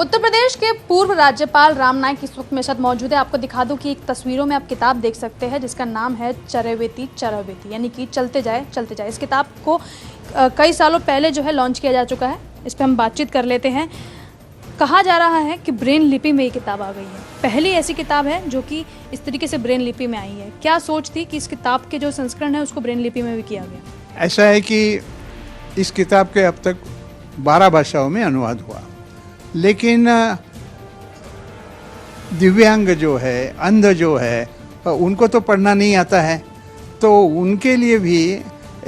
उत्तर प्रदेश के पूर्व राज्यपाल राम नाईक इस वक्त मेरे साथ मौजूद है। आपको दिखा दूं कि एक तस्वीरों में आप किताब देख सकते हैं जिसका नाम है चरैवेति चरैवेति, यानी कि चलते जाए चलते जाए। इस किताब को कई सालों पहले जो है लॉन्च किया जा चुका है। इस पर हम बातचीत कर लेते हैं। कहा जा रहा है कि ब्रेन लिपि में ये किताब आ गई है। पहली ऐसी किताब है जो कि इस तरीके से ब्रेन लिपि में आई है। क्या सोच थी कि इस किताब के जो संस्करण है उसको ब्रेन लिपि में भी किया गया? ऐसा है कि इस किताब के अब तक 12 भाषाओं में अनुवाद हुआ, लेकिन दिव्यांग जो है, अंध जो है, उनको तो पढ़ना नहीं आता है, तो उनके लिए भी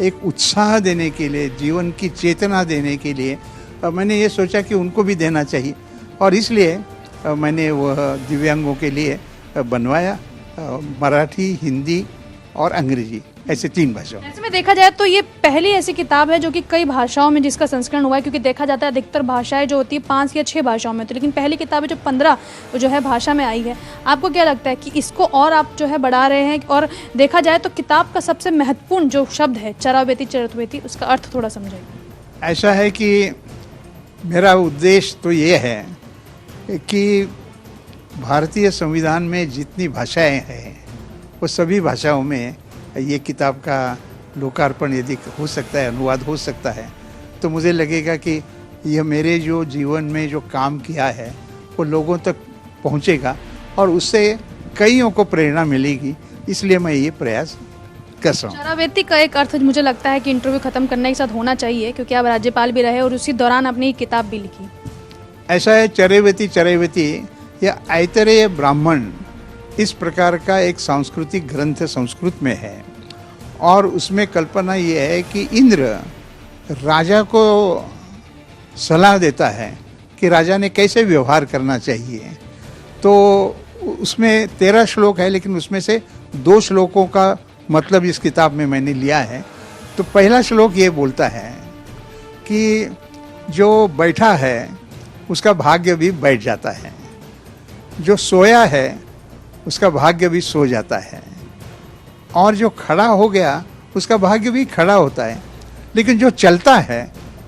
एक उत्साह देने के लिए, जीवन की चेतना देने के लिए मैंने ये सोचा कि उनको भी देना चाहिए, और इसलिए मैंने वह दिव्यांगों के लिए बनवाया। मराठी, हिंदी और अंग्रेजी, ऐसे 3 भाषाओं। ऐसे में देखा जाए तो ये पहली ऐसी किताब है जो कि कई भाषाओं में जिसका संस्करण हुआ है, क्योंकि देखा जाता है अधिकतर भाषाएं जो होती है 5 या 6 भाषाओं में होती है, लेकिन पहली किताब है जो 15 जो है भाषा में आई है। आपको क्या लगता है कि इसको और आप जो है बढ़ा रहे हैं? और देखा जाए तो किताब का सबसे महत्वपूर्ण जो शब्द है चरैवेति चरैवेति, उसका अर्थ थोड़ा समझाइए। ऐसा है कि मेरा उद्देश्य तो ये है कि भारतीय संविधान में जितनी भाषाएं हैं वो सभी भाषाओं में ये किताब का लोकार्पण यदि हो सकता है, अनुवाद हो सकता है, तो मुझे लगेगा कि यह मेरे जो जीवन में जो काम किया है वो लोगों तक पहुंचेगा और उससे कईयों को प्रेरणा मिलेगी। इसलिए मैं ये प्रयास कर रहा हूँ। चरैवेति का एक अर्थ मुझे लगता है कि इंटरव्यू खत्म करने के साथ होना चाहिए, क्योंकि आप राज्यपाल भी रहे और उसी दौरान अपनी किताब भी लिखी। ऐसा है, चरैवेति चरैवेति या ऐतरेय ब्राह्मण इस प्रकार का एक सांस्कृतिक ग्रंथ संस्कृत में है, और उसमें कल्पना ये है कि इंद्र राजा को सलाह देता है कि राजा ने कैसे व्यवहार करना चाहिए। तो उसमें 13 श्लोक है, लेकिन उसमें से 2 श्लोकों का मतलब इस किताब में मैंने लिया है। तो पहला श्लोक ये बोलता है कि जो बैठा है उसका भाग्य भी बैठ जाता है, जो सोया है उसका भाग्य भी सो जाता है, और जो खड़ा हो गया उसका भाग्य भी खड़ा होता है, लेकिन जो चलता है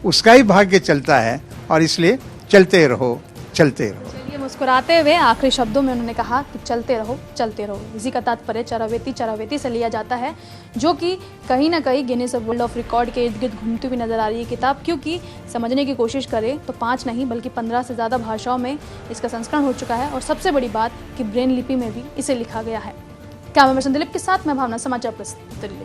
उसका ही भाग्य चलता है, और इसलिए चलते रहो चलते रहो। चलिए, मुस्कुराते हुए आखिरी शब्दों में उन्होंने कहा कि चलते रहो चलते रहो। इसी का तात्पर्य चरैवेति चरैवेति से लिया जाता है, जो कि कहीं ना कहीं गिनीज वर्ल्ड ऑफ रिकॉर्ड के इर्द गिर्द घूमती हुई नजर आ रही है किताब, क्योंकि समझने की कोशिश करें तो 5 नहीं बल्कि 15 से ज़्यादा भाषाओं में इसका संस्करण हो चुका है, और सबसे बड़ी बात कि ब्रेन लिपि में भी इसे लिखा गया है। कैमरामैन दिलीप के साथ मैं भावना, समाचार प्रस्तुति।